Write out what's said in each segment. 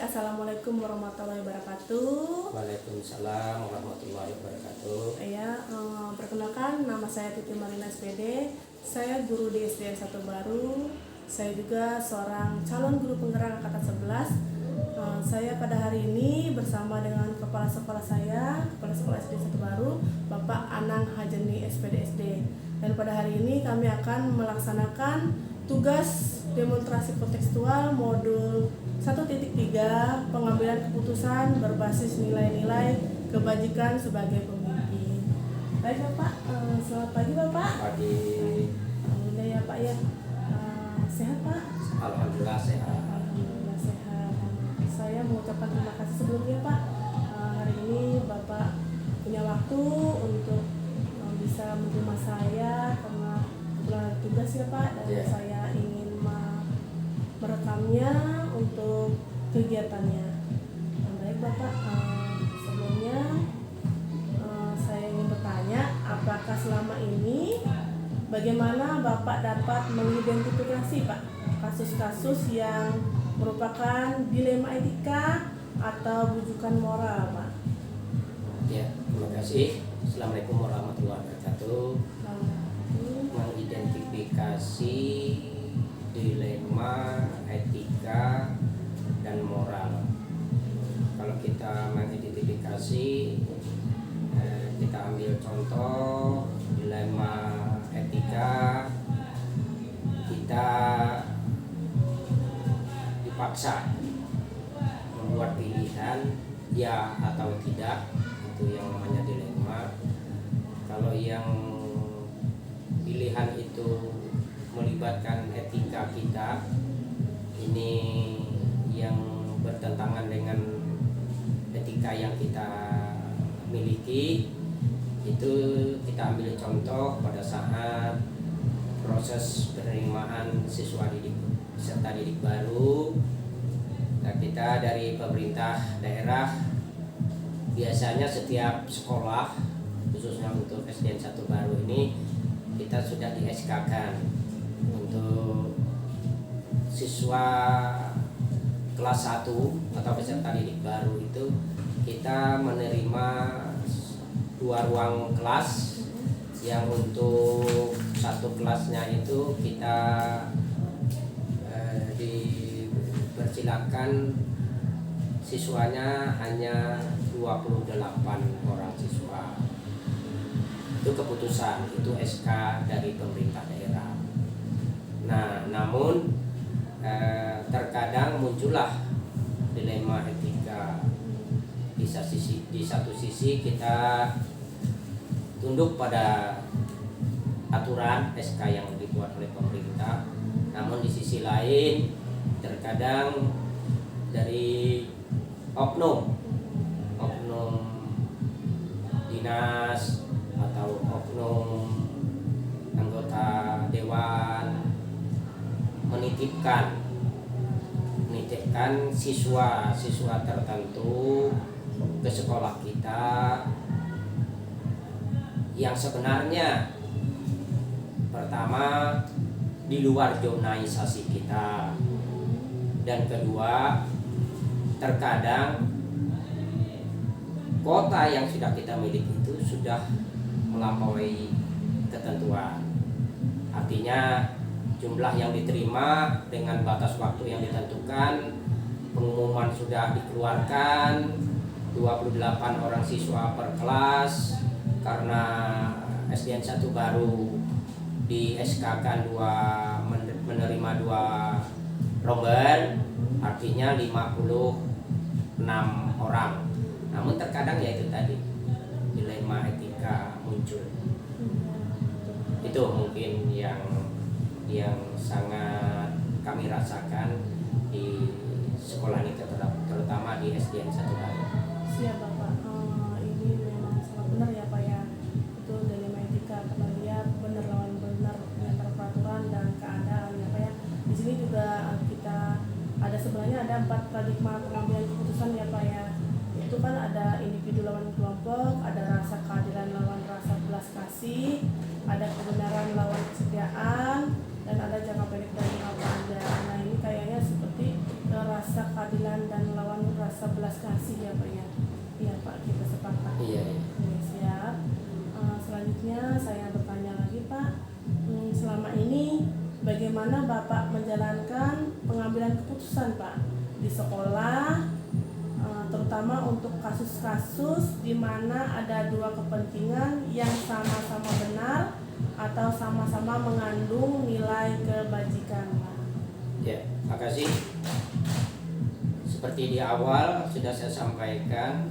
Assalamualaikum warahmatullahi wabarakatuh. Waalaikumsalam warahmatullahi wabarakatuh. Ya, perkenalkan nama saya Titi Marina SPD. Saya guru di SDN 1 Baru. Saya juga seorang calon guru penggerak angkatan 11. Saya pada hari ini bersama dengan kepala sekolah saya, kepala sekolah SDN 1 Baru, Bapak Anang Hajeni SPD SD. Dan pada hari ini kami akan melaksanakan tugas demonstrasi kontekstual modul 1.3 pengambilan keputusan berbasis nilai-nilai kebajikan sebagai pemimpin. Baik Bapak, selamat pagi Bapak. Pagi. Alhamdulillah ya Pak ya. Sehat Pak? Alhamdulillah sehat. Alhamdulillah sehat. Saya mengucapkan terima kasih sebelumnya Pak. Hari ini Bapak punya waktu untuk bisa menerima saya karena kebetulan tugas ya Pak, dan saya ingin merekamnya untuk kegiatannya. Baik Bapak, sebelumnya saya ingin bertanya, apakah selama ini bagaimana Bapak dapat mengidentifikasi Pak kasus-kasus yang merupakan dilema etika atau bujukan moral Pak? Ya, terima kasih. Assalamualaikum warahmatullahi wabarakatuh. Mengidentifikasi dilema etika dan moral. Kalau kita mengidentifikasi, kita ambil contoh dilema etika, kita dipaksa membuat pilihan ya atau tidak, itu yang namanya dilema. Kalau yang pilihan itu melibatkan etika kita, ini yang bertentangan dengan etika yang kita miliki, itu kita ambil contoh pada saat proses penerimaan siswa didik peserta didik baru. Nah, kita dari pemerintah daerah biasanya setiap sekolah, khususnya untuk SDN 1 Baru ini, kita sudah di SK-kan untuk siswa kelas 1 atau peserta didik baru itu kita menerima 2 ruang kelas, yang untuk satu kelasnya itu kita dipersilakan siswanya hanya 28 orang siswa. Itu keputusan, itu SK dari pemerintah daerah. Nah, namun terkadang muncullah dilema etika. Di satu sisi kita tunduk pada aturan SK yang dibuat oleh pemerintah, namun di sisi lain terkadang dari oknum dinas atau oknum anggota dewan menitipkan siswa tertentu ke sekolah kita yang sebenarnya pertama di luar zonalisasi kita, dan kedua terkadang kota yang sudah kita miliki itu sudah melampaui ketentuan. Artinya jumlah yang diterima dengan batas waktu yang ditentukan, pengumuman sudah dikeluarkan, 28 orang siswa per kelas, karena SDN 1 Baru di SK-kan menerima 2 rombel, artinya 56 orang. Namun terkadang ya itu tadi, dilema etika muncul. Itu mungkin yang sangat kami rasakan di sekolah ini, terutama di SDN 1 Baru. Siap Bapak, ini memang sangat benar ya Pak ya. Itu dilema etika, karena lihat benar lawan benar antara peraturan dan keadaan ya Pak ya. Di sini juga kita sebenarnya ada 4 paradigma pengambilan keputusan ya Pak ya. Itu kan ada individu lawan kelompok, ada rasa keadilan lawan rasa belas kasih, ada kebenaran lawan kesetiaan, dan ada jangka pendek dan jangka panjang. Nah, ini kayaknya seperti rasa keadilan dan lawan rasa belas kasih ya Pak ya. Iya Pak, kita sepakat. Iya. Oke, siap. Selanjutnya saya bertanya lagi Pak. Selama ini bagaimana Bapak menjalankan pengambilan keputusan Pak di sekolah, terutama untuk kasus-kasus di mana ada dua kepentingan yang sama-sama benar atau sama-sama mengandung nilai kebajikan Pak? Ya, makasih. Seperti di awal sudah saya sampaikan,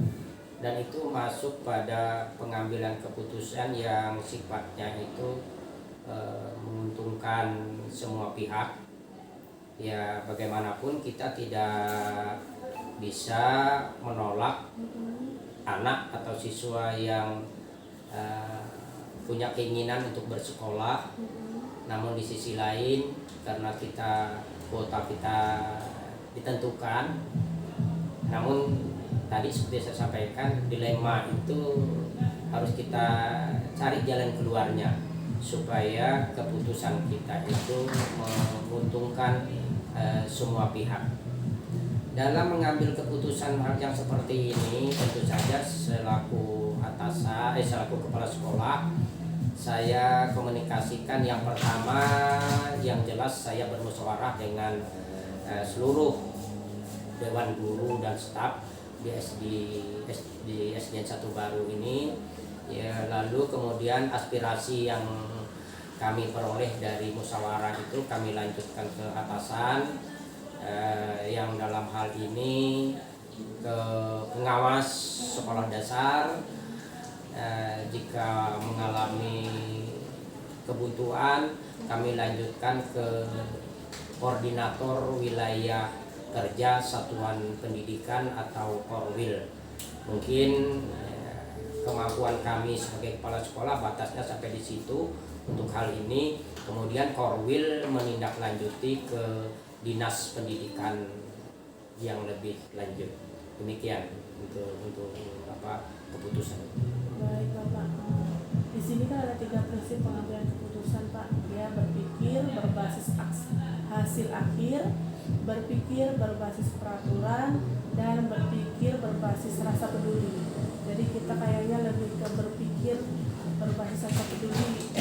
dan itu masuk pada pengambilan keputusan yang sifatnya itu menguntungkan semua pihak. Ya, bagaimanapun kita tidak bisa menolak anak atau siswa yang punya keinginan untuk bersekolah. Namun di sisi lain, karena kuota kita ditentukan, namun tadi seperti saya sampaikan, dilema itu harus kita cari jalan keluarnya supaya keputusan kita itu menguntungkan semua pihak. Dalam mengambil keputusan hal yang seperti ini, tentu saja selaku selaku kepala sekolah, saya komunikasikan yang pertama, yang jelas saya bermusyawarah dengan seluruh dewan guru dan staf di SDN 1 Baru ini. Ya, lalu kemudian aspirasi yang kami peroleh dari musyawarah itu kami lanjutkan ke atasan, yang dalam hal ini ke pengawas sekolah dasar. Jika mengalami kebutuhan, kami lanjutkan ke koordinator wilayah kerja satuan pendidikan atau Korwil. Mungkin kemampuan kami sebagai kepala sekolah batasnya sampai di situ untuk hal ini. Kemudian Korwil menindaklanjuti ke dinas pendidikan yang lebih lanjut. Demikian untuk keputusan. Baik Bapak, di sini kan ada 3 prinsip pengambilan keputusan Pak. Ya, berpikir berbasis hasil akhir, berpikir berbasis peraturan, dan berpikir berbasis rasa peduli. Jadi kita kayaknya lebih ke berpikir berbasis rasa peduli.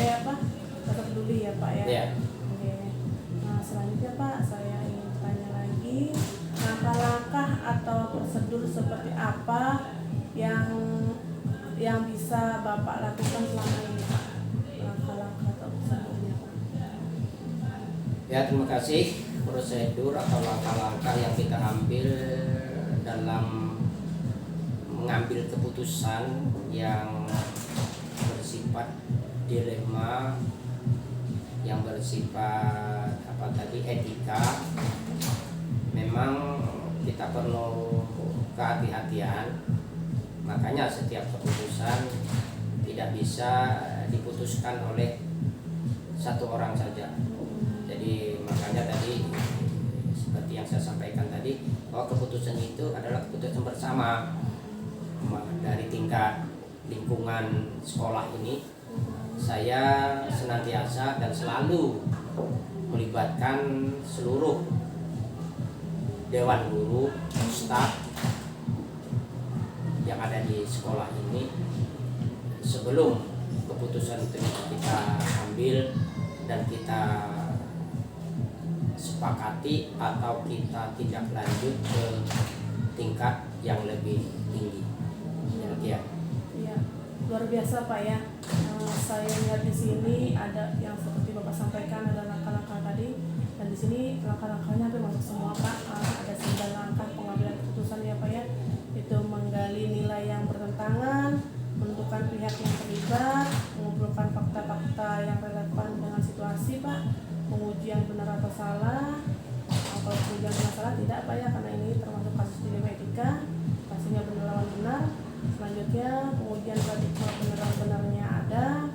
Rasa peduli ya Pak ya. Yeah. Oke. Nah, selanjutnya Pak, saya ingin tanya lagi, langkah-langkah atau prosedur seperti apa yang bisa Bapak lakukan selama ini Pak? Langkah-langkah atau prosedurnya Pak? Ya, terima kasih. Prosedur atau langkah-langkah yang kita ambil dalam mengambil keputusan yang bersifat dilema, yang bersifat etika, memang kita perlu kehati-hatian. Makanya setiap keputusan tidak bisa diputuskan oleh satu orang saja. Jadi makanya tadi seperti yang saya sampaikan tadi, bahwa keputusan itu adalah keputusan bersama dari tingkat lingkungan sekolah ini. Saya senantiasa dan selalu melibatkan seluruh dewan guru, staf yang ada di sekolah ini sebelum keputusan itu kita ambil dan kita sepakati atau kita tindak lanjut ke tingkat yang lebih tinggi. Ya. Iya, luar biasa Pak ya. Saya lihat di sini ada yang seperti Bapak sampaikan, ada langkah-langkah tadi, dan di sini langkah-langkahnya hampir masuk semua Pak. Ada 9 langkah pengambilan keputusan ya Pak ya. Itu menggali nilai yang bertentangan, menentukan pihak yang terlibat, mengumpulkan fakta-fakta yang relevan dengan situasi Pak, pengujian benar atau salah. Kalau pengujian benar salah tidak Pak ya, karena ini termasuk kasus dilema etika, pastinya benar lawan benar. Selanjutnya pengujian radikal benar-benarnya ada,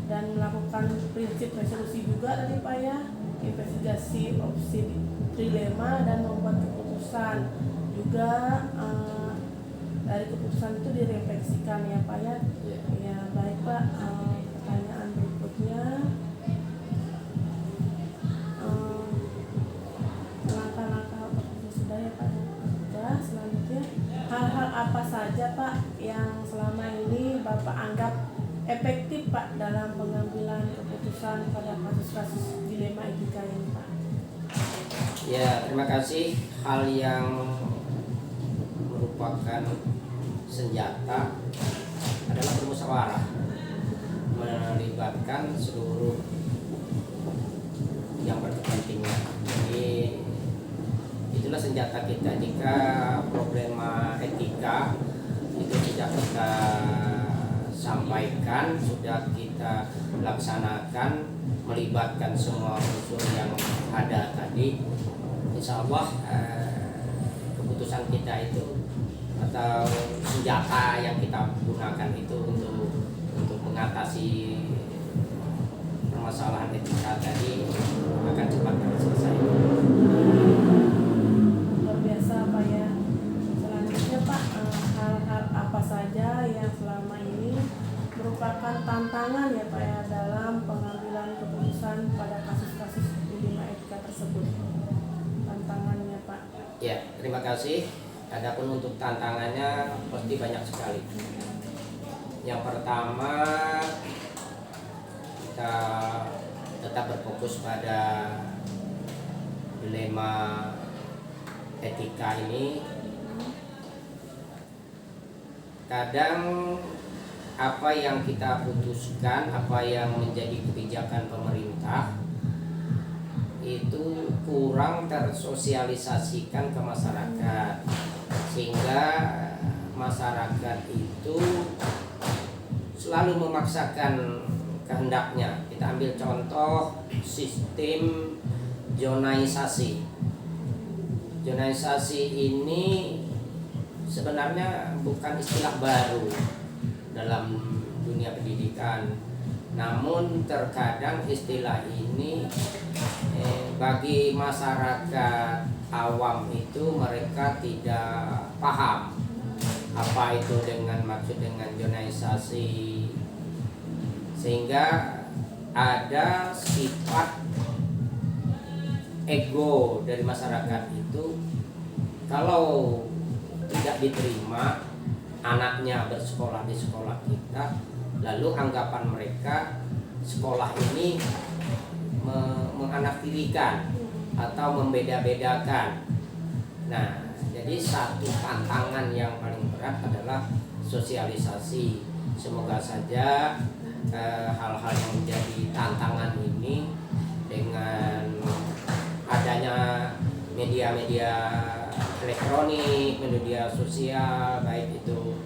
dan melakukan prinsip resolusi juga tadi Pak ya, investigasi opsi dilema dan membuat keputusan juga. Dari keputusan itu direfleksikan ya Pak ya. Ya baik Pak. Pertanyaan berikutnya, langkah-langkah sudah ya Pak. Selanjutnya saja Pak yang selama ini Bapak anggap efektif Pak dalam pengambilan keputusan pada kasus-kasus dilema etika ini Pak? Ya, terima kasih. Hal yang merupakan senjata adalah bermusyawarah, melibatkan seluruh yang berkepentingan. Jadi itulah senjata kita. Jika problema etika itu sudah kita sampaikan, sudah kita laksanakan, melibatkan semua unsur yang ada tadi, insya Allah keputusan kita itu atau senjata yang kita gunakan itu untuk mengatasi permasalahan etika tadi akan cepat selesai. Luar biasa Pak ya. Selanjutnya Pak, hal-hal apa saja yang selama ini merupakan tantangan ya Pak ya dalam pengambilan keputusan pada kasus-kasus dilema etika tersebut? Tantangannya Pak. Ya, terima kasih. Adapun untuk tantangannya pasti banyak sekali. Yang pertama, kita tetap berfokus pada dilema etika ini. Kadang apa yang kita putuskan, apa yang menjadi kebijakan pemerintah itu kurang tersosialisasikan ke masyarakat, sehingga masyarakat itu selalu memaksakan kehendaknya. Kita ambil contoh sistem zonaisasi. Zonaisasi ini sebenarnya bukan istilah baru dalam dunia pendidikan, namun terkadang istilah ini bagi masyarakat awam itu mereka tidak paham apa itu dengan maksud dengan zonaisasi, sehingga ada sifat ego dari masyarakat itu. Kalau tidak diterima anaknya bersekolah di sekolah kita, lalu anggapan mereka sekolah ini menganaktirikan atau membeda-bedakan. Nah, jadi satu tantangan yang paling berat adalah sosialisasi. Semoga saja hal-hal yang menjadi tantangan ini dengan adanya media-media elektronik, media sosial, baik itu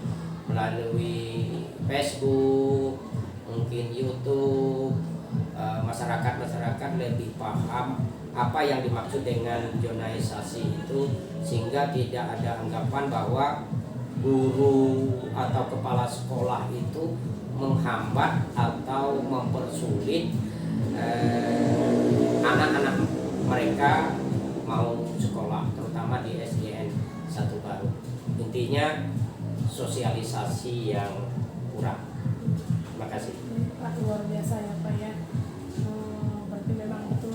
melalui Facebook, mungkin YouTube, masyarakat lebih paham apa yang dimaksud dengan zonaisasi itu, sehingga tidak ada anggapan bahwa guru atau kepala sekolah itu menghambat atau mempersulit anak-anak mereka mau sekolah, terutama di SDN 1 Baru. Intinya sosialisasi yang kurang. Terima kasih. Pak, luar biasa ya Pak ya. Berarti memang itu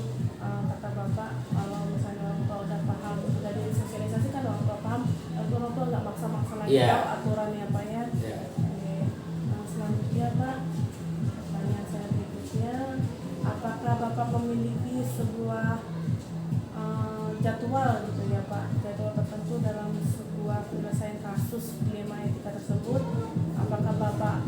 kata Bapak, kalau misalnya orang tua udah paham, udah disosialisasi kan orang tua paham, orang tua nggak maksa-maksa lagi tahu aturannya Pak ya. Oke. Selanjutnya Pak, pertanyaan saya berikutnya, apakah Bapak memiliki sebuah jadwal gitu ya Pak, jadwal tertentu dalam sebuah penyelesaian kasus dilema etika tersebut? Apakah Bapak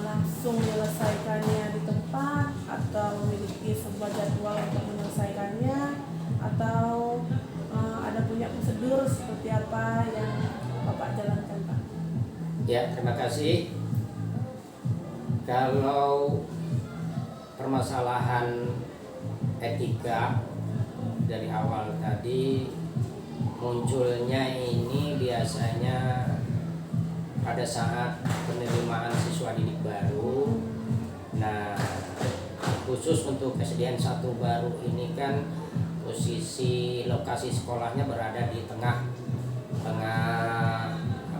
langsung menyelesaikannya di tempat, atau memiliki sebuah jadwal untuk menyelesaikannya, atau ada punya prosedur seperti apa yang Bapak jalankan Pak? Ya, terima kasih. Kalau permasalahan etika dari awal tadi munculnya ini biasanya pada saat penerimaan siswa didik baru. Nah, khusus untuk SDN 1 Baru ini kan posisi lokasi sekolahnya berada di tengah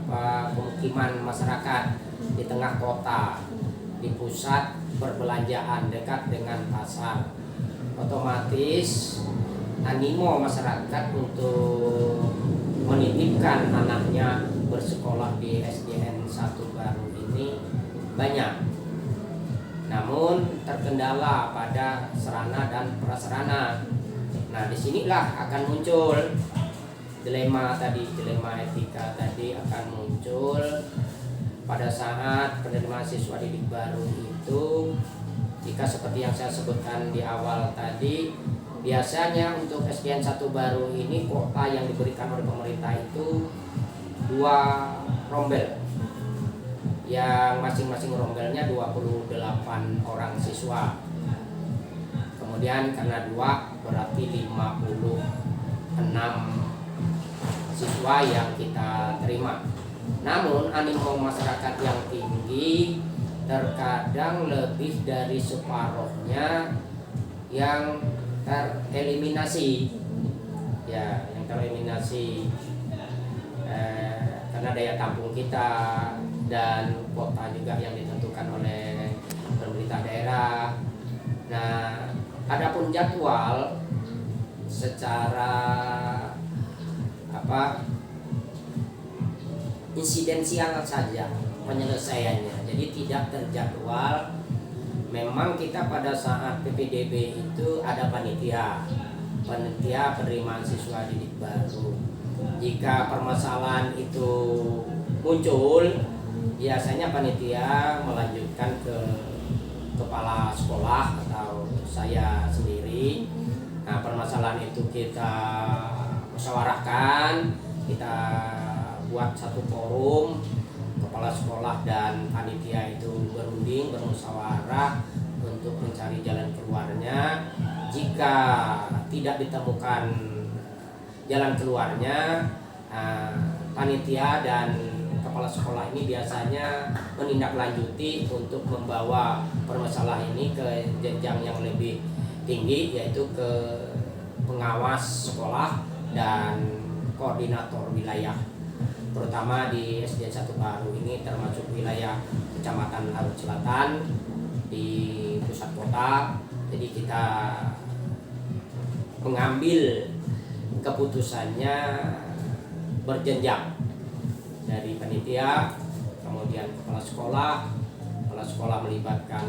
pemukiman masyarakat, di tengah kota, di pusat perbelanjaan dekat dengan pasar. Otomatis animo masyarakat untuk menitipkan anaknya bersekolah di SDN 1 Baru ini banyak. Namun terkendala pada sarana dan prasarana. Nah, disinilah akan muncul dilema etika tadi akan muncul pada saat penerimaan siswa didik baru itu. Jika seperti yang saya sebutkan di awal tadi, biasanya untuk SDN 1 Baru ini kuota yang diberikan oleh pemerintah itu 2 rombel, yang masing-masing rombelnya 28 orang siswa. Kemudian karena 2 berarti 56 siswa yang kita terima. Namun animo masyarakat yang tinggi, terkadang lebih dari separuhnya yang tereliminasi, ya, yang tereliminasi karena daya tampung kita dan kuota juga yang ditentukan oleh pemerintah daerah. Nah, adapun jadwal secara insidensial saja penyelesaiannya, jadi tidak terjadwal. Memang kita pada saat PPDB itu ada panitia penerimaan siswa didik baru. Jika permasalahan itu muncul, biasanya panitia melanjutkan ke kepala sekolah atau saya sendiri. Nah, permasalahan itu kita musyawarahkan, kita buat satu forum, kepala sekolah dan panitia itu berunding, bermusyawarah untuk mencari jalan keluarnya. Jika tidak ditemukan jalan keluarnya, panitia dan kepala sekolah ini biasanya menindaklanjuti untuk membawa permasalahan ini ke jenjang yang lebih tinggi, yaitu ke pengawas sekolah dan koordinator wilayah, terutama di SDN 1 Baru ini termasuk wilayah Kecamatan Larut Selatan di pusat kota. Jadi kita mengambil keputusannya berjenjang dari panitia, kemudian kepala sekolah melibatkan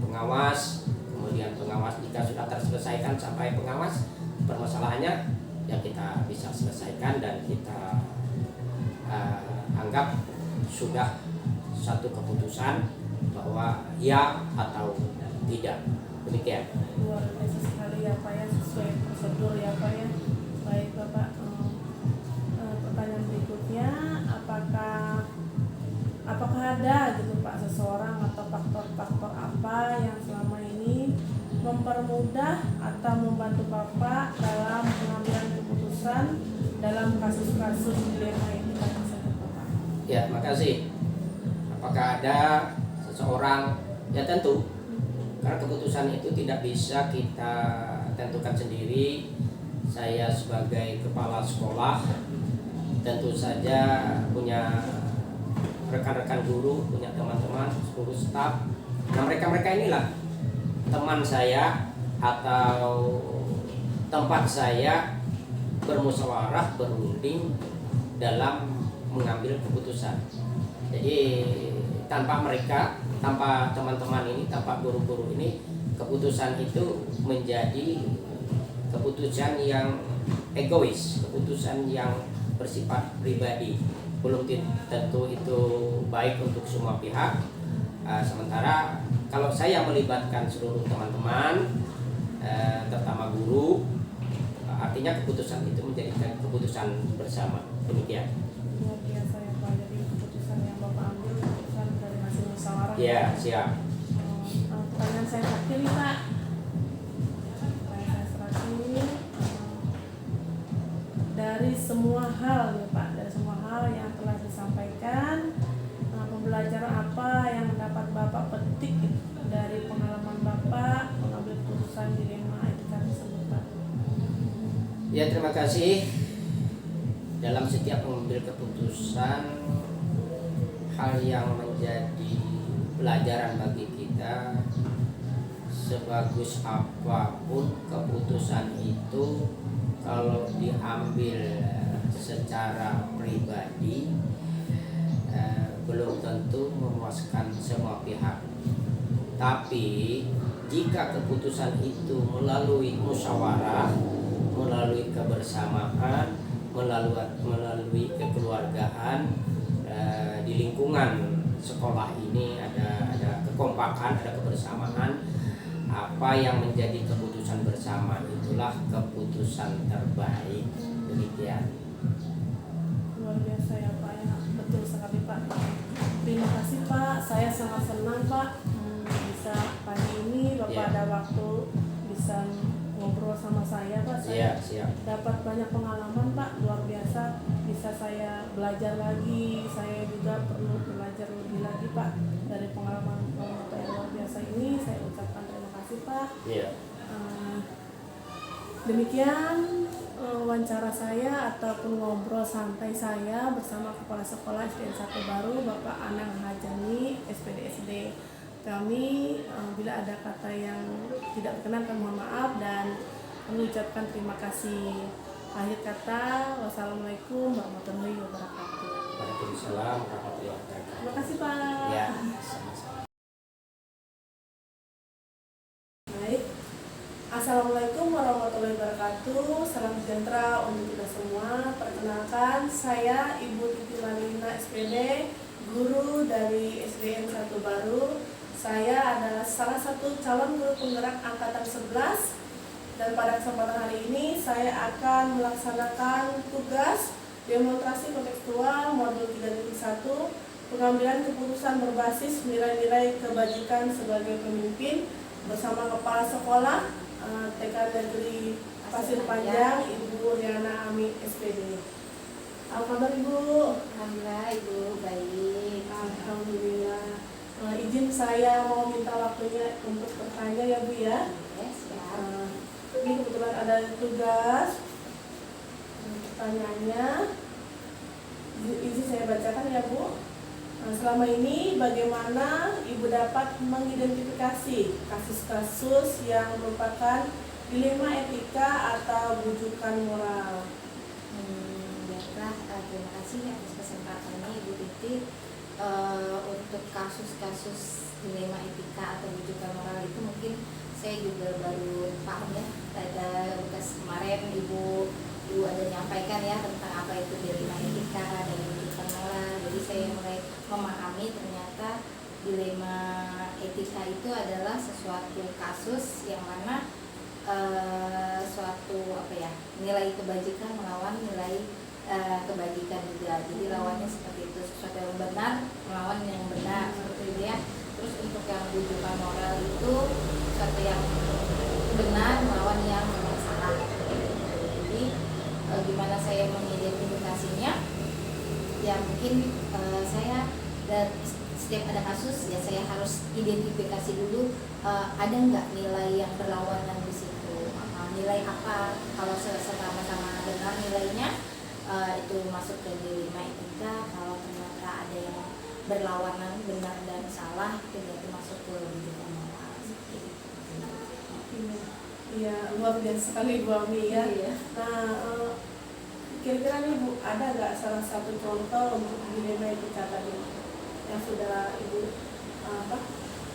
pengawas, kemudian pengawas jika sudah terselesaikan sampai pengawas permasalahannya, ya kita bisa selesaikan dan kita anggap sudah satu keputusan bahwa ya atau tidak. Demikian. Luar biasa sekali ya Pak ya, sesuai prosedur ya Pak ya. Baik Bapak, pertanyaan berikutnya, apakah ada gitu Pak seseorang atau faktor-faktor apa yang selama ini mempermudah atau membantu Bapak dalam pengambilan keputusan dalam kasus-kasus dilema etika tersebut Bapak? Ya, makasih. Apakah ada seseorang? Ya tentu, karena keputusan itu tidak bisa kita tentukan sendiri. Saya sebagai kepala sekolah tentu saja punya rekan-rekan guru, punya teman-teman, guru staf. Nah, mereka inilah teman saya atau tempat saya bermusyawarah, berunding dalam mengambil keputusan. Jadi tanpa mereka, tanpa teman-teman ini, tanpa guru-guru ini, keputusan itu menjadi keputusan yang egois, keputusan yang bersifat pribadi. Belum tentu itu baik untuk semua pihak. Sementara kalau saya melibatkan seluruh teman-teman, terutama guru, artinya keputusan itu menjadi keputusan bersama. Demikian. Luar biasa ya Pak, jadi keputusan yang Bapak ambil keputusan dari hasil musyawarah. Ya, siap. Pertanyaan saya terakhir nih Pak. Dari semua hal ya Pak, dari semua hal yang telah disampaikan, pembelajaran apa yang dapat Bapak petik dari pengalaman Bapak mengambil keputusan dilema etika tersebut Pak? Ya, terima kasih. Dalam setiap mengambil keputusan, hal yang menjadi pelajaran bagi kita, sebagus apapun keputusan itu, kalau diambil secara pribadi belum tentu memuaskan semua pihak. Tapi jika keputusan itu melalui musyawarah, melalui kebersamaan, melalui kekeluargaan, di lingkungan sekolah ini ada kekompakan, ada kebersamaan, apa yang menjadi keputusan bersama itulah keputusan terbaik. Demikian. Luar biasa ya Pak ya, betul sekali Pak. Terima kasih Pak, saya sangat senang Pak bisa pagi ini Bapak Ya. ada waktu bisa ngobrol sama saya Pak. Saya Siap. dapat banyak pengalaman Pak, luar biasa. Bisa saya belajar lagi, saya juga perlu belajar lebih lagi Pak dari pengalaman Bapak yang luar biasa ini. Saya ucapkan terima kasih Pak. Iya. Demikian wawancara saya ataupun ngobrol santai saya bersama Kepala Sekolah SDN 1 Baru Bapak Anang Hajani SPD SD. Kami bila ada kata yang tidak berkenan kami mohon maaf dan mengucapkan terima kasih. Akhir kata, wassalamualaikum warahmatullahi wabarakatuh. Waalaikumsalam warahmatullahi wabarakatuh. Terima kasih Pak. Ya, sama-sama. Baik. Assalamualaikum warahmatullahi wabarakatuh. Salam sejahtera untuk kita semua. Perkenalkan, saya Ibu Titi Malina SPD, guru dari SDN 1 Baru. Saya adalah salah satu calon guru penggerak angkatan 11 dan pada kesempatan hari ini saya akan melaksanakan tugas demonstrasi kontekstual modul 3.1 pengambilan keputusan berbasis nilai-nilai kebajikan sebagai pemimpin bersama Kepala Sekolah TK Negeri Pasir Panjang Ibu Riana Ami SPD. Apa kabar Ibu? Alhamdulillah Ibu, baik. Alhamdulillah. Izin saya mau minta waktunya untuk bertanya ya Bu ya. Ya, siap. Ini kebetulan ada tugas pertanyaannya. Izin saya bacakan ya Bu. Selama ini bagaimana Ibu dapat mengidentifikasi kasus-kasus yang merupakan dilema etika atau bujukan moral? Baiklah, terima kasih atas kesempatannya Ibu Titi. Untuk kasus-kasus dilema etika atau bujukan moral itu mungkin saya juga baru paham ya. Pada bekas kemarin Ibu ada nyampaikan ya tentang apa itu dilema etika dan bujukan moral. Jadi saya mulai memahami ternyata dilema etika itu adalah sesuatu kasus yang mana suatu nilai kebajikan melawan nilai kebajikan juga. Jadi lawannya seperti itu, sesuatu yang benar melawan yang benar seperti itu ya. Terus untuk yang bujukan moral itu sesuatu yang benar melawan yang salah. Jadi gimana saya mengidentifikasinya? Ya mungkin saya setiap ada kasus ya saya harus identifikasi dulu ada nggak nilai yang berlawanan di situ. Nilai apa? Kalau sama-sama benar nilainya itu masuk ke dilema etika. Kalau ternyata ada yang berlawanan benar dan salah itu berarti masuk ke bujukan moral. Iya, luar biasa sekali Bu Ami ya. Iya. Nah, kira-kira nih Bu, ada nggak salah satu contoh untuk dilema etika tadi yang sudah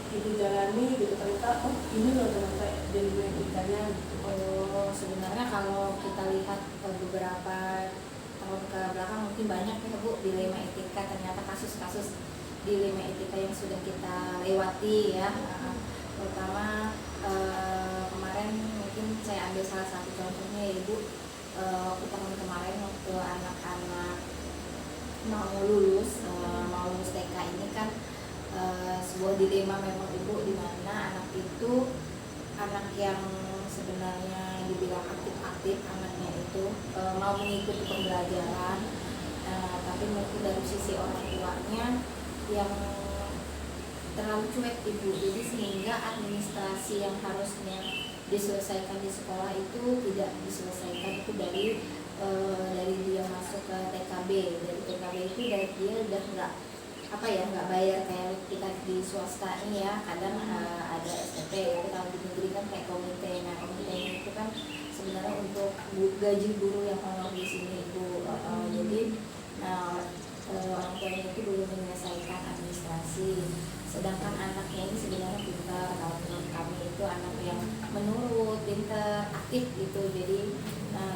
Ibu jalani gitu, ternyata ini loh ternyata dilema etikanya gitu. Sebenarnya kalau kita lihat beberapa tahun ke belakang mungkin banyak ya Bu dilema etika, ternyata kasus-kasus dilema etika yang sudah kita lewati ya. Terutama kemarin mungkin saya ambil salah satu contohnya ya Ibu, waktu tahun kemarin waktu anak-anak mau lulus TK ini kan sebuah dilema memang Ibu, di mana anak itu anak yang sebenarnya dibilang aktif-aktif anaknya itu mau mengikuti pembelajaran, tapi mungkin dari sisi orang tuanya yang terlalu cuek Ibu. Jadi sehingga administrasi yang harusnya diselesaikan di sekolah itu tidak diselesaikan itu dari dia masuk ke TKB. Dari TKB itu dari dia udah nggak bayar kayak kita di swasta ini ya, kadang ada SPP, tapi kalau di negeri kan kayak komite. Nah komite itu kan sebenarnya untuk gaji guru yang honor di sini Ibu. Jadi orang tuanya itu belum menyelesaikan administrasi, sedangkan anaknya ini sebenarnya pintar. Kalau menurut kami itu anak yang menurut, pintar, aktif gitu. Jadi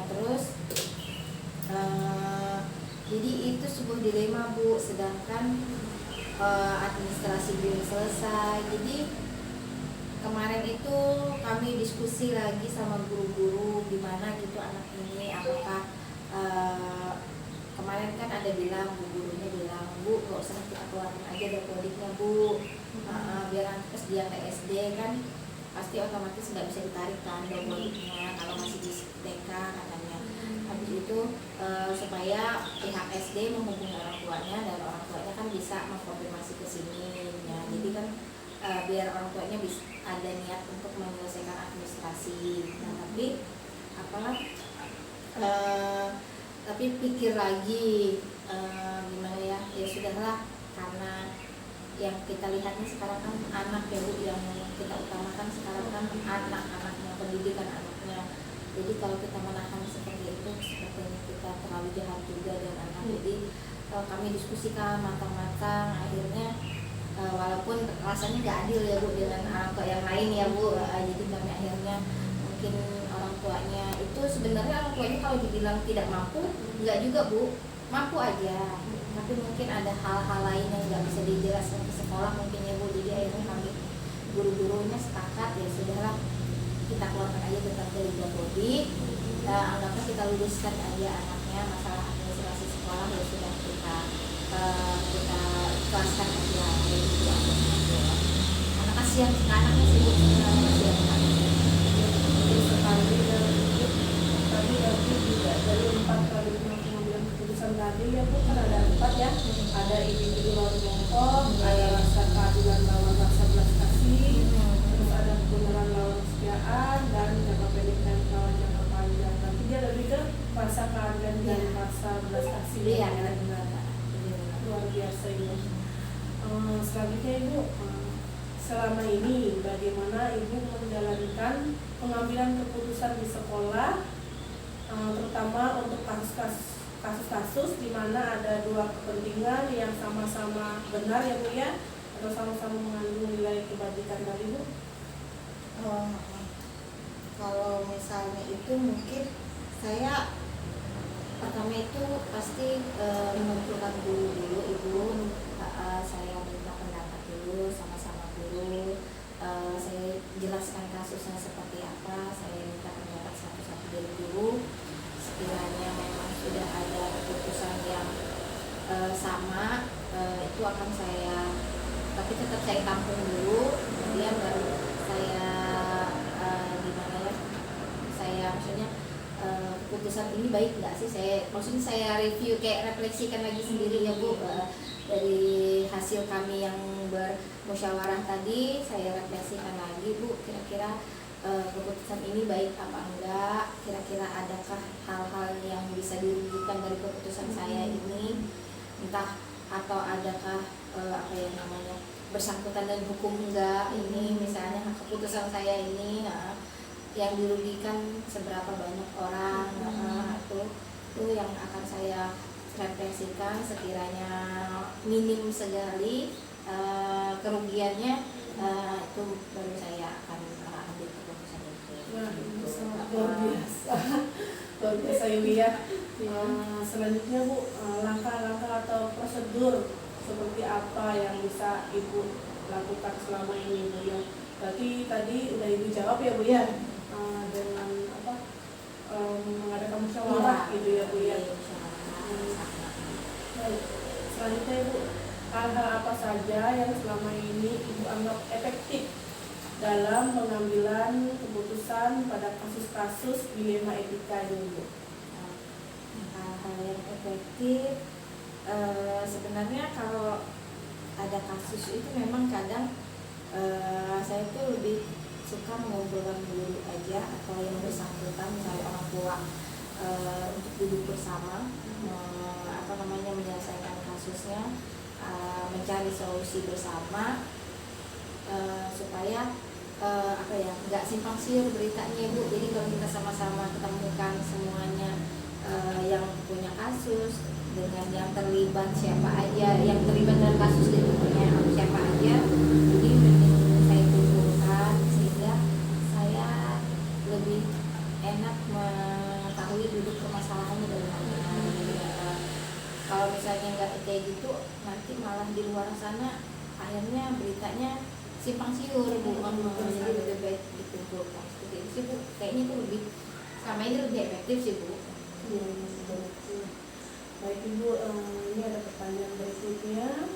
terus jadi itu sebuah dilema Bu, sedangkan administrasi belum selesai. Jadi kemarin itu kami diskusi lagi sama guru-guru gimana gitu anak ini, apakah kemarin kan ada bilang, bu gurunya bilang, Bu nggak usah kita keluarin aja dekodiknya Bu, biar nanti pas dia ke SD kan pasti otomatis nggak bisa ditarik kan dekodiknya kalau masih di TK katanya. Habis itu supaya pihak SD menghubungi orang tuanya dan orang tuanya kan bisa mengkonfirmasi ke sini ya. Jadi kan biar orang tuanya bisa ada niat untuk menyelesaikan administrasi. Nah tapi pikir lagi gimana ya sudahlah, karena yang kita lihat nih sekarang kan anak ya Bu, yang kita utamakan sekarang kan anak-anaknya, pendidikan anaknya. Jadi kalau kita menahan seperti itu sepertinya kita terlalu jahat juga dengan anak. Jadi kami diskusikan matang-matang, akhirnya walaupun rasanya nggak adil ya Bu dengan orang tua yang lain ya Bu, jadi kami akhirnya mungkin orang tuanya itu sebenarnya orang tuanya kalau dibilang tidak mampu nggak juga Bu, mampu aja, tapi mungkin ada hal-hal lain yang nggak bisa dijelaskan ke sekolah mungkin ya Bu. Jadi akhirnya kami guru-gurunya sepakat ya sudahlah kita keluarkan aja tetap dari Jabodik, anggapnya kita luluskan aja anaknya, masalah administrasi sekolah ya sudah kita ikhlaskan aja gitu. Anak kasihan anaknya sih kasihan sekali tadi juga dari 4 kali pengambilan keputusan tadi ya Bu, kan ada 4 ya, ada individu lawan kelompok, ada rasa keadilan lawan rasa belas kasih, terus ada kebenaran lawan kesetiaan, dan jangka pendek dan lawan jangka panjang. Tapi dia lebih ke rasa keadilan dan rasa belas kasih. Iya, luar biasa ini. Selanjutnya Ibu, selama ini bagaimana Ibu menjalankan pengambilan keputusan di sekolah, terutama untuk kasus-kasus di mana ada dua kepentingan yang sama-sama benar ya Bu ya, atau sama-sama mengandung nilai kebajikan dari Ibu? Kalau misalnya itu mungkin saya pertama itu pasti mengumpulkan dulu Ibu, saya minta pendapat dulu sama-sama guru, saya jelaskan kasusnya seperti apa, saya minta pendapat satu-satu dari guru. Sekiranya memang sudah ada keputusan yang sama, itu akan saya, tapi tetap saya tampung dulu, kemudian baru saya gimana ya, saya maksudnya keputusan ini baik nggak sih, maksudnya saya review, kayak refleksikan lagi sendiri ya Bu, dari hasil kami yang bermusyawarah tadi, saya refleksikan lagi Bu, kira-kira keputusan ini baik apa enggak, kira-kira adakah hal-hal yang bisa dirugikan dari keputusan saya ini, entah atau adakah apa yang namanya bersangkutan dan hukum enggak ini, misalnya keputusan saya ini yang dirugikan seberapa banyak orang, itu yang akan saya refleksikan. Sekiranya minim sekali kerugiannya, itu baru saya akan ambil keputusan itu. Wah, itu sangat luar biasa, luar biasa ini ya. Selanjutnya Bu, langkah-langkah atau prosedur seperti apa yang bisa Ibu lakukan selama ini Bu ya? Berarti tadi udah Ibu jawab ya Bu ya, dengan apa, mengadakan musyawarah gitu ya Bu ya. Baik, selanjutnya Ibu, hal-hal apa saja yang selama ini Ibu anggap efektif dalam pengambilan keputusan pada kasus-kasus dilema etika ini Bu? Hal-hal yang efektif, sebenarnya kalau ada kasus itu memang kadang saya tuh lebih suka mengumpulkan guru aja atau yang bersangkutan, misalnya orang tua, untuk duduk bersama, menyelesaikan kasusnya, mencari solusi bersama, supaya apa ya, nggak simpang siur beritanya Bu. Jadi kalau kita sama-sama ketemukan semuanya, yang punya kasus dengan yang terlibat siapa aja, yang terlibat dalam kasus itu punya siapa aja, jadi mending saya kumpulkan sehingga saya lebih enak mengetahui duduk permasalahannya dari mana. Kalau misalnya nggak kayak gitu, nanti malah di luar sana akhirnya beritanya simpang siur Bu. Jadi lebih baik dikumpulkan seperti itu sih Bu. Kayaknya itu lebih, selama ini lebih efektif sih Bu. Baik Ibu, ini ada pertanyaan berikutnya.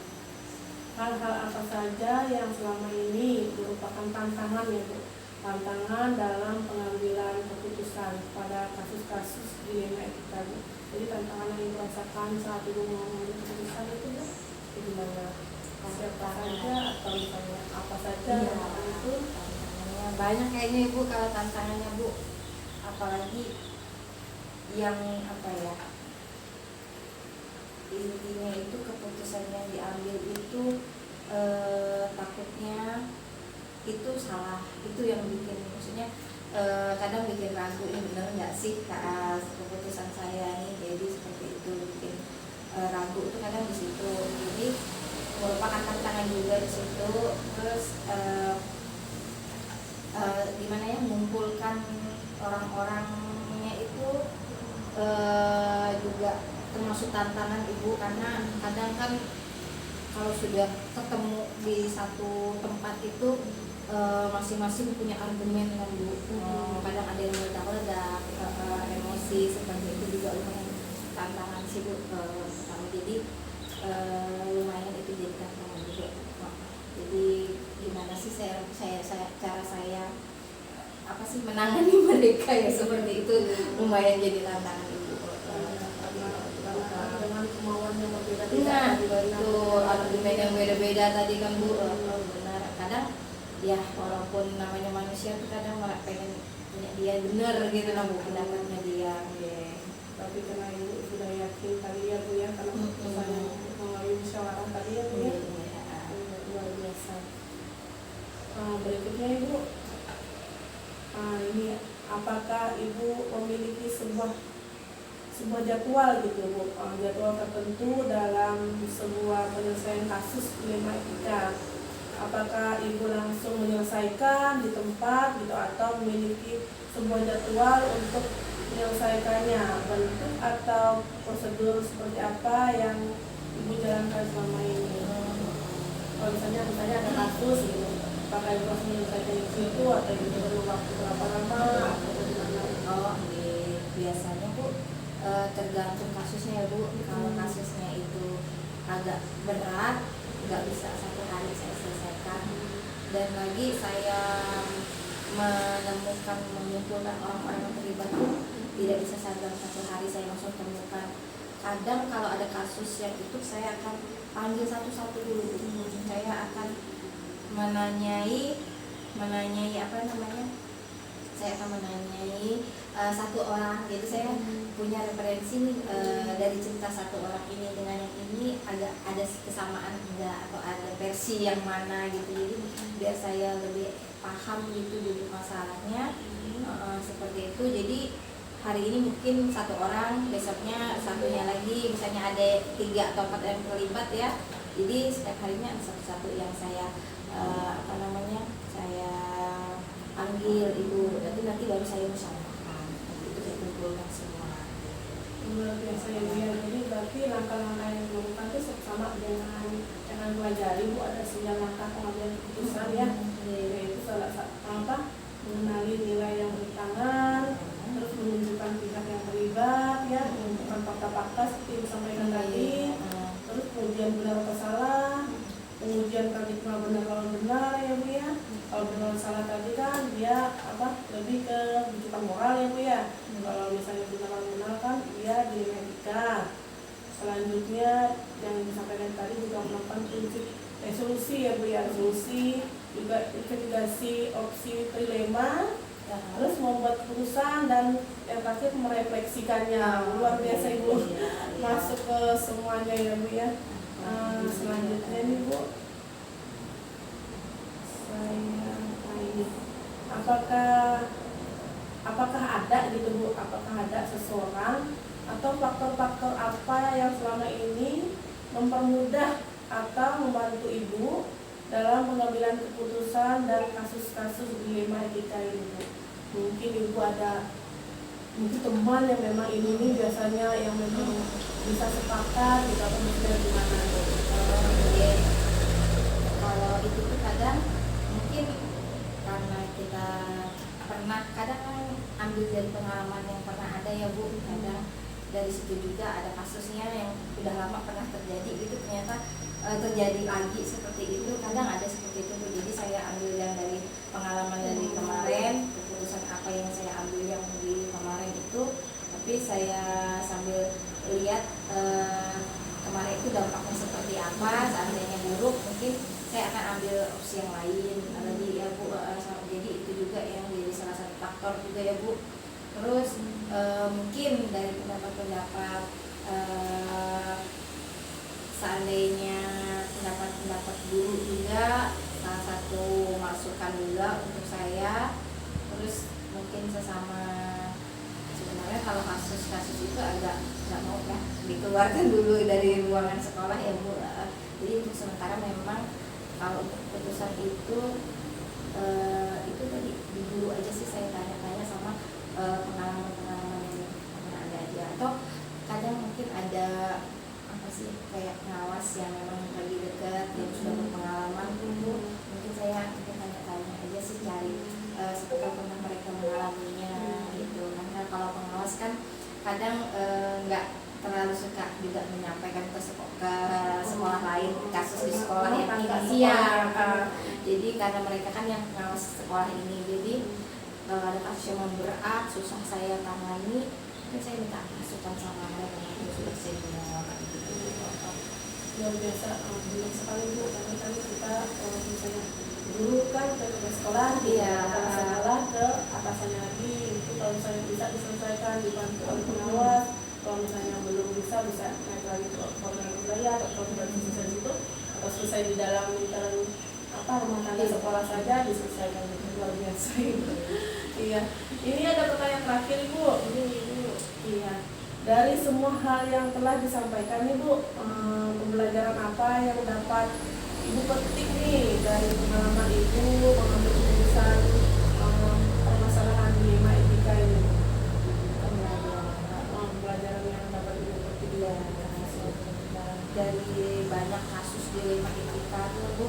Hal-hal apa saja yang selama ini merupakan tantangan ya Bu? Tantangan dalam pengambilan keputusan pada kasus-kasus dilema etika Bu. Jadi tantangan yang Ibu rasakan saat Ibu mengambil keputusan itu Bu, gimana? Siapa saja atau misalnya apa saja tantangan itu? Tantangannya banyak kayaknya Ibu kalau tantangannya Bu. Apalagi yang apa ya, intinya itu keputusan yang diambil itu takutnya itu salah, itu yang bikin, maksudnya kadang bikin ragu, ini benar nggak sih keputusan saya ini, jadi seperti itu bikin ragu itu kadang di situ. Jadi merupakan tantangan juga di situ. Terus gimana ya, mengumpulkan orang-orangnya itu juga termasuk tantangan Ibu, karena kadang kan kalau sudah ketemu di satu tempat itu masing-masing punya argumen kan Bu. Kadang ada yang meledak-ledak, emosi seperti itu juga lumayan tantangan sih Bu. Jadi lumayan itu jadi tantangan juga. Jadi gimana sih cara saya apa sih menangani mereka ya seperti itu, lumayan jadi tantangan Ibu. Dengan kemauan yang berbeda-beda. Nah, itu argumen yang beda-beda tadi kan Bu. Benar. Kadang ya walaupun namanya manusia tuh kadang malah pengen punya dia benar gitu lah Bu, pendapatnya dia. Tapi karena Ibu sudah yakin tadi ya Bu ya, karena keputusannya melalui musyawarah tadi ya Bu ya. Luar biasa. Berikutnya Ibu, ini apakah Ibu memiliki sebuah jadwal gitu Bu, jadwal tertentu dalam sebuah penyelesaian kasus dilema etika? Apakah Ibu langsung menyelesaikan di tempat gitu, atau memiliki sebuah jadwal untuk menyelesaikannya, bentuk atau prosedur seperti apa yang Ibu jalankan selama ini? Kalau misalnya ada kasus gitu, apakah Ibu langsung menyelesaikan di situ atau Ibu perlu waktu berapa lama atau bagaimana? Oh, biasanya Bu tergantung kasusnya ya Bu. Kalau kasusnya itu agak berat, nggak bisa satu hari saya selesaikan. Dan lagi saya mengumpulkan orang-orang yang terlibat itu tidak bisa dalam satu hari saya langsung temukan. Kadang kalau ada kasus yang itu saya akan panggil satu-satu dulu. Saya akan menanyai apa namanya? Saya akan menanyai satu orang. Jadi saya punya referensi dari cerita satu orang ini dengan yang ini agak ada kesamaan enggak, atau ada versi yang mana gitu. Jadi biar saya lebih paham gitu dulu masalahnya. Seperti itu. Jadi hari ini mungkin satu orang, besoknya satunya lagi, misalnya ada 3 atau 4 yang terlibat ya. Jadi setiap harinya ada satu-satu yang saya saya panggil Ibu, nanti baru saya musyawarahkan. Itu saya kumpulkan semua. Luar biasa ya Bu ya. Jadi berarti langkah-langkah yang dilakukan itu sama dengan yang pelajari Bu, ada 9 langkah pengambilan keputusan ya. Yaitu salah satu mengenali nilai yang bertentangan, terus menunjukkan pihak yang terlibat ya, menunjukkan fakta-fakta seperti yang disampaikan tadi, terus pengujian benar atau salah, pengujian paradigma benar lawan benar ya Bu ya. Kalau benar salah tadi kan dia lebih ke rujukan moral ya Bu ya. Kalau misalnya benar lawan benar kan dia dilema etika. Selanjutnya yang disampaikan tadi juga melakukan prinsip resolusi ya Bu ya, resolusi juga investigasi opsi trilema, terus membuat keputusan, dan yang terakhir merefleksikannya. Luar biasa Ibu, masuk ke semuanya ya Bu ya. Selanjutnya nih Bu, saya ini. Apakah ada gitu Bu, apakah ada seseorang atau faktor-faktor apa yang selama ini mempermudah atau membantu Ibu dalam pengambilan keputusan dan kasus-kasus dilema etika ini Bu? Mungkin Ibu ada mungkin teman yang memang ini biasanya yang memang bisa sepakat gitu atau mungkin gimana Bu? Oke. Kalau itu tuh kadang mungkin karena kita pernah kadang ambil dari pengalaman yang pernah ada ya Bu, kadang dari situ juga ada kasusnya yang udah lama pernah terjadi gitu, ternyata terjadi lagi seperti itu, kadang ada seperti itu Bu. Jadi saya ambil yang dari pengalaman dari kemarin, keputusan apa yang saya ambil yang di kemarin itu, tapi saya sambil lihat kemarin itu dampaknya seperti apa, seandainya buruk mungkin saya akan ambil opsi yang lain lagi ya Bu. Jadi itu juga yang jadi salah satu faktor juga ya Bu. Terus mungkin dari pendapat-pendapat seandainya pendapat guru juga salah satu masukan juga untuk saya. Terus mungkin sesama, sebenarnya kalau kasus-kasus itu agak nggak mau ya dikeluarkan dulu dari ruangan sekolah ya Bu. Jadi untuk sementara memang kalau untuk keputusan itu tadi di guru aja sih saya tanya-tanya sama pengalaman-pengalaman yang pernah ada aja, atau kadang mungkin ada apa sih kayak pengawas yang memang lagi dekat yang sudah berpengalaman Bu, mungkin saya tanya-tanya aja sih, cari seperti pernah mereka mengalaminya gitu. Karena kalau pengawas kan kadang nggak terlalu suka juga menyampaikan ke sekolah lain kasus di sekolah yang ini ya. Jadi karena mereka kan yang pengawas sekolah ini, jadi ada kasus yang berat susah saya tangani, mungkin saya minta masukan sama mereka yang sudah senior gitu. Luar biasa, benar sekali Bu, karena kan kita misalnya dulu kan ke sekolah, kepala sekolah ke atasannya lagi, itu kalau misalnya bisa diselesaikan dibantu oleh pengawas, kalau misalnya belum bisa naik lagi ke koordinator wilayah atau koordinator sosial itu, atau selesai di dalam lingkaran rumah tangga sekolah saja diselesaikan gitu. Luar biasa itu. Iya, ini ada pertanyaan terakhir Ibu. Ini Ibu, iya. Dari semua hal yang telah disampaikan Ibu, pembelajaran apa yang dapat Ibu petik nih dari pengalaman Ibu mengambil keputusan permasalahan dilema etika ini? Pembelajaran yang dapat Ibu petik Ya, dari banyak kasus dilema etika tuh Bu,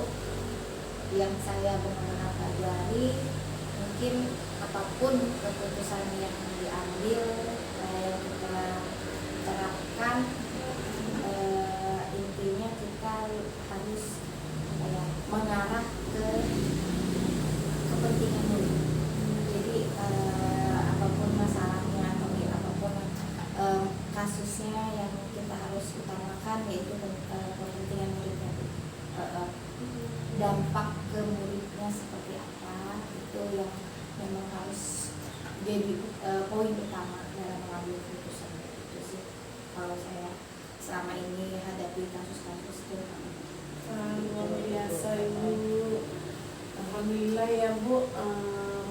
yang saya benar-benar pelajari, mungkin apapun keputusan yang diambil yang kita terapkan, intinya kita harus mengarah ke kepentingan dulu. Jadi apapun masalahnya atau apapun kasusnya yang kita harus utamakan yaitu kepentingan muridnya. Dampak ke muridnya seperti apa itu yang memang harus jadi poin utama dalam mengambil keputusan. Itu sih kalau saya selama ini hadapi kasus-kasus itu. Luar biasa Ibu. Alhamdulillah ya Bu,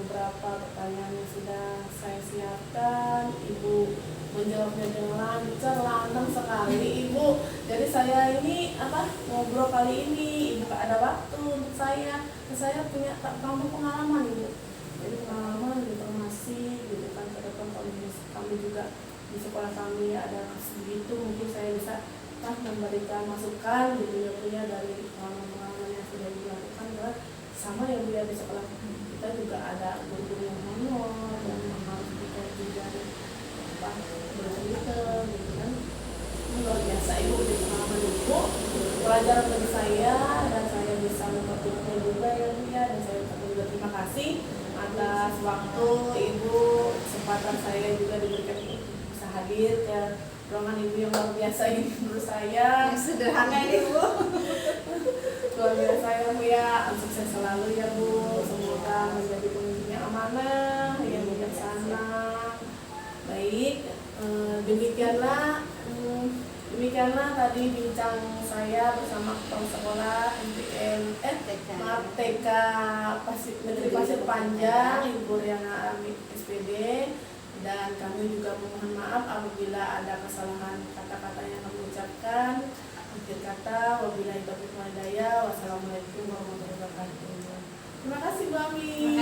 beberapa pertanyaan yang sudah saya siapkan Ibu menjawabnya dengan lancar, lantang sekali Ibu. Jadi saya ini ngobrol kali ini Ibu gak ada waktu untuk saya punya kamu pengalaman Ibu. Jadi pengalaman informasi gitu kan, ke depan kami juga di sekolah kami ada kasus begitu, mungkin saya bisa memberikan masukan gitu ya dari pengalaman yang sudah dilakukan. Karena sama ya Bu ya, di sekolah kita juga ada guru yang honor dan harus kita juga bercerita gitu kan. Luar biasa Ibu, di pengalaman Ibu pelajaran bagi saya, dan saya bisa mempertimbangkan juga ya Bu ya, dan saya juga terima kasih atas waktu Ibu, kesempatan saya juga diberikan bisa hadir ke ruangan Ibu yang luar biasa ini menurut saya. Sederhana ini Bu. Luar biasa ya Bu ya, sukses selalu ya Bu, semoga menjadi pemimpin yang amanah, yang bijaksana. Baik, demikianlah Demikianlah tadi bincang saya bersama kepala sekolah TK Negeri Pasir Panjang, Ibu Riana Amit SPD, dan kami juga memohon maaf apabila ada kesalahan kata-kata yang kami ucapkan. Akhir kata, wabillahi taufiq wal hidayah. Wassalamualaikum warahmatullahi wabarakatuh. Terima kasih Bu Ami.